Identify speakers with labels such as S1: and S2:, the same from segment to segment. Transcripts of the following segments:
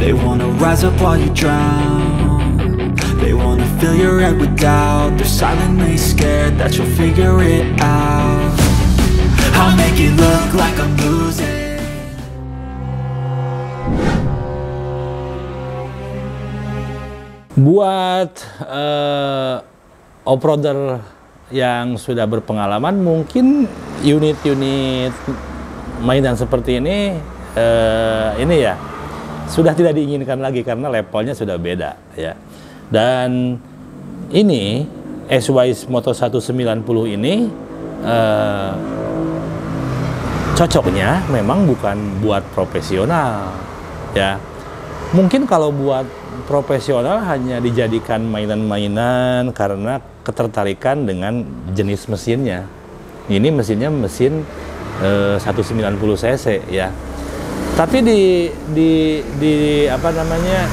S1: They wanna rise up while you drown. They wanna fill your head with doubt. They're silently scared that you'll figure it out. I'll make it look like I'm losing.
S2: Buat off-roader yang sudah berpengalaman, mungkin unit-unit mainan seperti ini ya sudah tidak diinginkan lagi karena levelnya sudah beda ya. Dan ini SY Moto 190 ini cocoknya memang bukan buat profesional ya. Mungkin kalau buat profesional hanya dijadikan mainan-mainan karena ketertarikan dengan jenis mesinnya. Ini mesinnya mesin 190 cc ya. Tapi di apa namanya,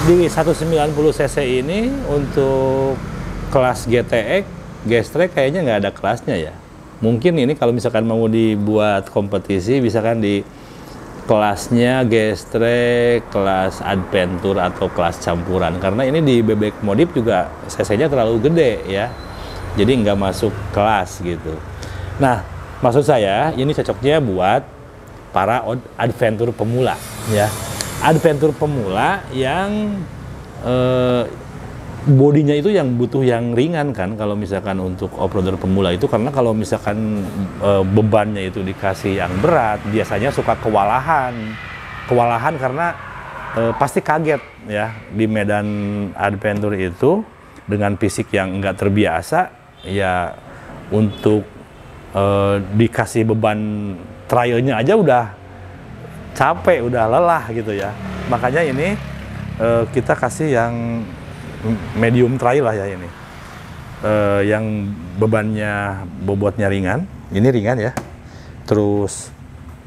S2: di 190 cc ini untuk kelas GTX, Gestrek kayaknya nggak ada kelasnya ya. Mungkin ini kalau misalkan mau dibuat kompetisi bisa kan di kelasnya Gestrek, kelas Adventure atau kelas campuran, karena ini di bebek modif juga cc-nya terlalu gede ya, jadi nggak masuk kelas gitu. Nah, maksud saya ini cocoknya buat para adventure pemula ya, adventure pemula yang bodinya itu yang butuh yang ringan kan, kalau misalkan untuk off-roader pemula itu, karena kalau misalkan bebannya itu dikasih yang berat biasanya suka kewalahan karena pasti kaget ya di medan adventure itu dengan fisik yang enggak terbiasa ya. Untuk dikasih beban trialnya aja udah capek, udah lelah gitu ya. Makanya ini kita kasih yang medium trial lah ya ini, yang bebannya, bobotnya ringan. Ini ringan ya. Terus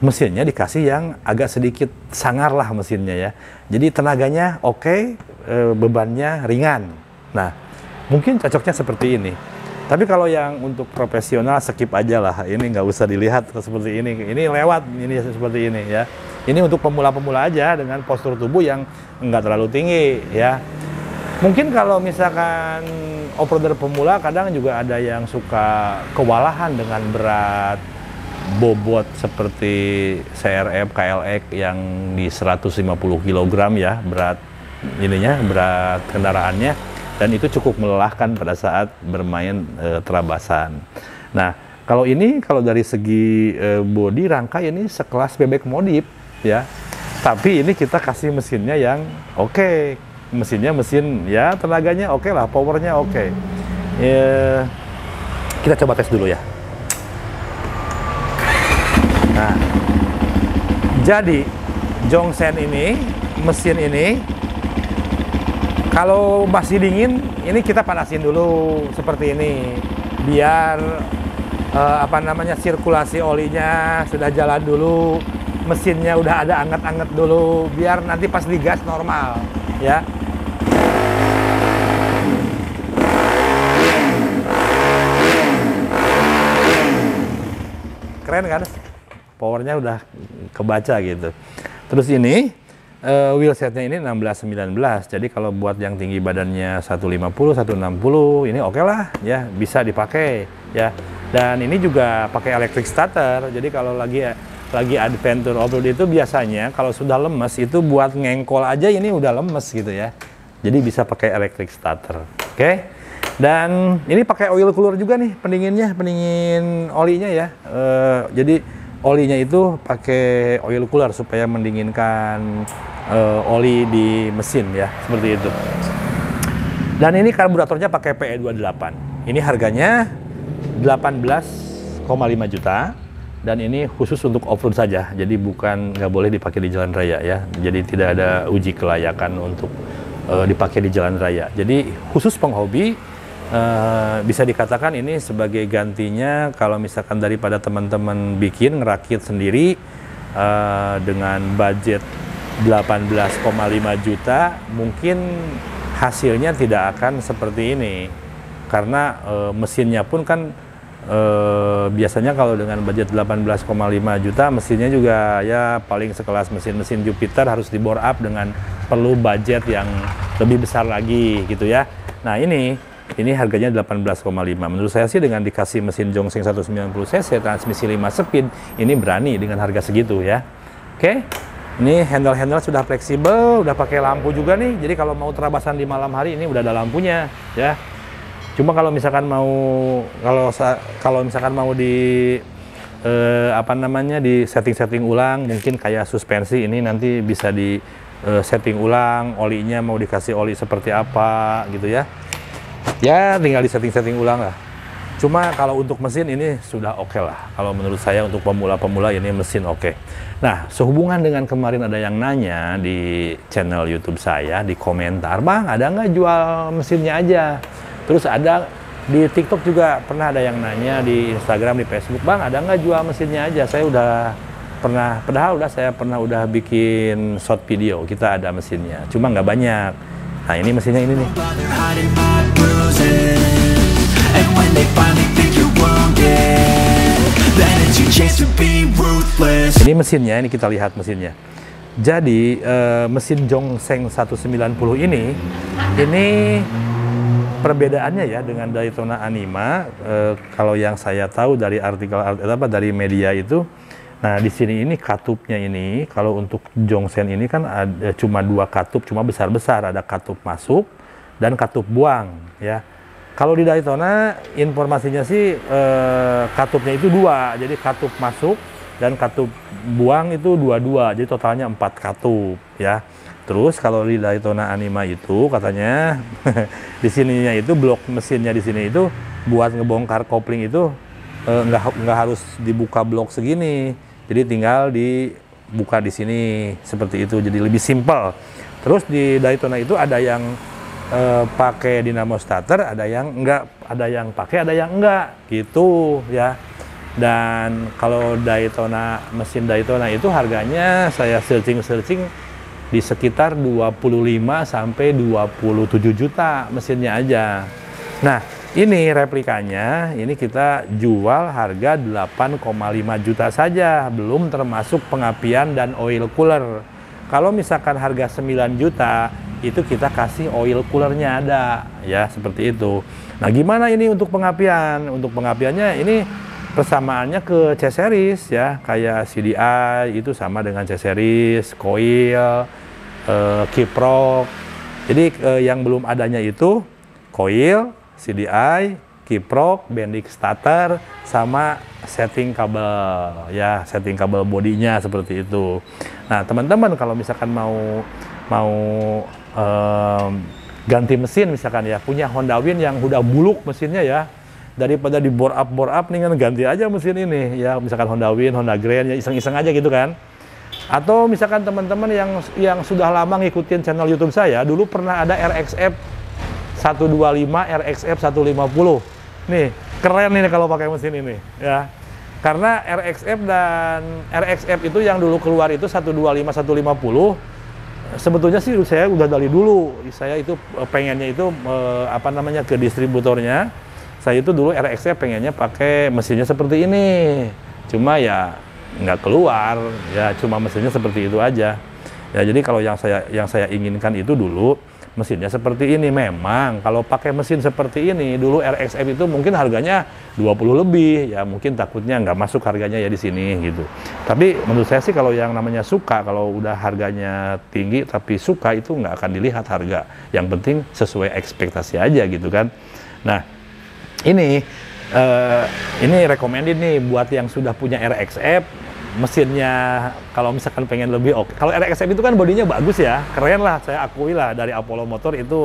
S2: mesinnya dikasih yang agak sedikit sangar lah mesinnya ya. Jadi tenaganya oke, bebannya ringan. Nah, mungkin cocoknya seperti ini. Tapi kalau yang untuk profesional skip aja lah. Ini nggak usah dilihat seperti ini. Ini lewat, ini seperti ini ya. Ini untuk pemula-pemula aja dengan postur tubuh yang nggak terlalu tinggi ya. Mungkin kalau misalkan off-roader pemula kadang juga ada yang suka kewalahan dengan berat bobot seperti CRF, KLX yang di 150 kg ya berat ininya, berat kendaraannya, dan itu cukup melelahkan pada saat bermain terabasan. Nah, kalau ini kalau dari segi bodi rangka ini sekelas bebek modif ya. Tapi ini kita kasih mesinnya yang oke. Mesinnya mesin ya, tenaganya oke lah, powernya oke. Kita coba tes dulu ya. Nah, jadi Zhongsheng ini, mesin ini kalau masih dingin ini kita panasin dulu seperti ini biar apa namanya, sirkulasi olinya sudah jalan dulu, mesinnya udah ada anget-anget dulu biar nanti pas digas normal ya. Keren kan, powernya udah kebaca gitu. Terus ini wheelsetnya ini 16-19, jadi kalau buat yang tinggi badannya 150, 160 ini oke lah ya, bisa dipakai ya. Dan ini juga pakai electric starter, jadi kalau lagi adventure off-road itu biasanya kalau sudah lemes itu buat ngengkol aja ini udah lemes gitu ya. Jadi bisa pakai electric starter. Oke. Dan ini pakai oil cooler juga nih pendinginnya, pendingin olinya ya. Jadi olinya itu pakai oil cooler supaya mendinginkan oli di mesin ya, seperti itu. Dan ini karburatornya pakai PE28. Ini harganya 18,5 juta. Dan ini khusus untuk off-road saja, jadi nggak boleh dipakai di jalan raya ya. Jadi tidak ada uji kelayakan untuk dipakai di jalan raya. Jadi khusus penghobi, bisa dikatakan ini sebagai gantinya kalau misalkan daripada teman-teman bikin ngerakit sendiri dengan budget 18,5 juta, mungkin hasilnya tidak akan seperti ini karena mesinnya pun kan biasanya kalau dengan budget 18,5 juta mesinnya juga ya paling sekelas mesin-mesin Jupiter harus di bore up dengan perlu budget yang lebih besar lagi gitu ya. Nah ini harganya 18,5. Menurut saya sih dengan dikasih mesin Zhongsheng 190 cc transmisi 5 speed ini berani dengan harga segitu ya. Oke. Ini handle-handle sudah fleksibel, udah pakai lampu juga nih. Jadi kalau mau terabasan di malam hari ini udah ada lampunya ya. Cuma kalau misalkan mau di di setting ulang, mungkin kayak suspensi ini nanti bisa di setting ulang, olinya mau dikasih oli seperti apa gitu ya. Ya tinggal di setting ulang lah. Cuma kalau untuk mesin ini sudah oke lah. Kalau menurut saya untuk pemula-pemula ini mesin oke. Nah, sehubungan dengan kemarin ada yang nanya di channel YouTube saya di komentar, "Bang, ada nggak jual mesinnya aja?" Terus ada di TikTok juga pernah ada yang nanya, di Instagram, di Facebook, "Bang, ada nggak jual mesinnya aja?" Saya udah pernah bikin short video, kita ada mesinnya, cuma nggak banyak. Nah ini mesinnya ini nih. Ini mesinnya, ini kita lihat mesinnya. Jadi mesin Zhongsheng 190 ini perbedaannya ya dengan Daytona Anima, kalau yang saya tahu dari dari media itu, nah di sini ini katupnya ini, kalau untuk Zhongsheng ini kan ada cuma 2 katup, cuma besar-besar, ada katup masuk dan katup buang ya. Kalau di Daytona informasinya sih katupnya itu 2, jadi katup masuk dan katup buang itu 2, jadi totalnya 4 katup ya. Terus kalau di Daytona Anima itu katanya di sininya itu blok mesinnya di sini itu buat ngebongkar kopling itu nggak harus dibuka blok segini, jadi tinggal dibuka di sini seperti itu, jadi lebih simpel. Terus di Daytona itu ada yang pakai dinamo starter, ada yang enggak, ada yang pakai, ada yang enggak gitu ya. Dan kalau mesin Daytona itu harganya saya searching di sekitar 25 sampai 27 juta mesinnya aja. Nah, ini replikanya, ini kita jual harga 8,5 juta saja, belum termasuk pengapian dan oil cooler. Kalau misalkan harga 9 juta, itu kita kasih oil coolernya ada, ya seperti itu. Nah, gimana ini untuk pengapian? Untuk pengapiannya ini persamaannya ke C-Series ya, kayak CDI itu sama dengan C-Series, coil, kiprok. Jadi yang belum adanya itu coil, CDI, kiprok, bending starter, sama setting kabel ya, setting kabel bodinya seperti itu. Nah teman-teman kalau misalkan mau ganti mesin misalkan ya, punya Honda Win yang udah buluk mesinnya ya, daripada di bore up nih kan ganti aja mesin ini ya, misalkan Honda Win, Honda Grand ya, iseng-iseng aja gitu kan. Atau misalkan teman-teman yang sudah lama ngikutin channel YouTube saya, dulu pernah ada RXF 125, RXF 150. Nih, keren nih kalau pakai mesin ini ya. Karena RXF itu yang dulu keluar itu 125, 150. Sebetulnya sih saya udah dari dulu. Saya itu pengennya itu ke distributornya. Saya itu dulu RXF pengennya pakai mesinnya seperti ini. Cuma ya nggak keluar, ya cuma mesinnya seperti itu aja. Ya jadi kalau yang saya inginkan itu dulu mesinnya seperti ini. Memang kalau pakai mesin seperti ini dulu RXF itu mungkin harganya 20 lebih, ya mungkin takutnya nggak masuk harganya ya di sini gitu. Tapi menurut saya sih kalau yang namanya suka, kalau udah harganya tinggi tapi suka itu nggak akan dilihat harga. Yang penting sesuai ekspektasi aja gitu kan. Nah ini recommended nih buat yang sudah punya RXF. Mesinnya kalau misalkan pengen lebih oke. Kalau RXF itu kan bodinya bagus ya, keren lah, saya akui lah dari Apollo Motor itu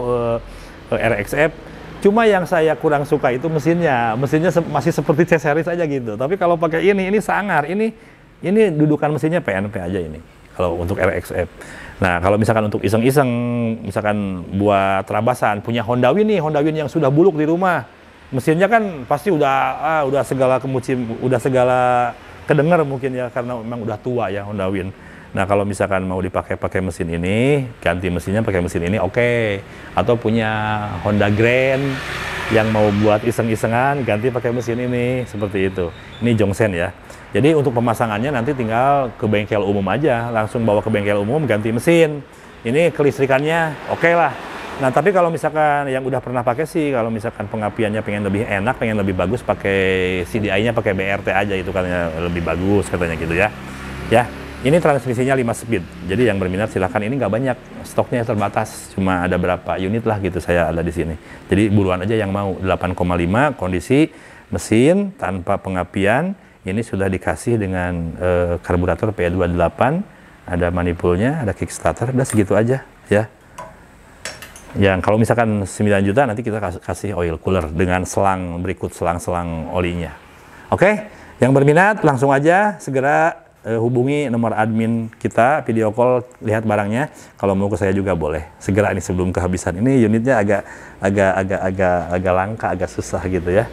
S2: RXF. Cuma yang saya kurang suka itu mesinnya masih seperti C-Series aja gitu. Tapi kalau pakai ini sangar, ini dudukan mesinnya PNP aja ini. Kalau untuk RXF. Nah kalau misalkan untuk iseng-iseng, misalkan buat terabasan, punya Honda Win nih, Honda Win yang sudah buluk di rumah, mesinnya kan pasti udah segala kemucim, udah segala kedengar mungkin ya, karena memang udah tua ya Honda Win. Nah kalau misalkan mau dipakai mesin ini, ganti mesinnya pakai mesin ini oke. Atau punya Honda Grand Yang mau buat iseng-isengan ganti pakai mesin ini seperti itu. Ini Jongsen ya. Jadi untuk pemasangannya nanti tinggal ke bengkel umum aja, langsung bawa ke bengkel umum ganti mesin. Ini kelistrikannya oke lah. Nah tapi kalau misalkan yang udah pernah pakai sih, kalau misalkan pengapiannya pengen lebih enak, pengen lebih bagus, pakai CDI-nya pakai BRT aja, itu kan lebih bagus katanya gitu ya. Ya, ini transmisinya 5 speed. Jadi yang berminat silahkan, ini nggak banyak, stoknya terbatas, cuma ada berapa unit lah gitu saya ada di sini. Jadi buruan aja yang mau. 8,5 kondisi mesin tanpa pengapian, ini sudah dikasih dengan karburator P28, ada manifoldnya, ada kickstarter, udah segitu aja ya. Yang kalau misalkan 9 juta nanti kita kasih oil cooler dengan selang berikut, selang-selang olinya. Oke, yang berminat langsung aja segera hubungi nomor admin kita, video call, lihat barangnya. Kalau mau ke saya juga boleh. Segera ini sebelum kehabisan. Ini unitnya agak langka, agak susah gitu ya.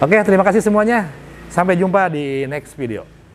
S2: Oke, terima kasih semuanya. Sampai jumpa di next video.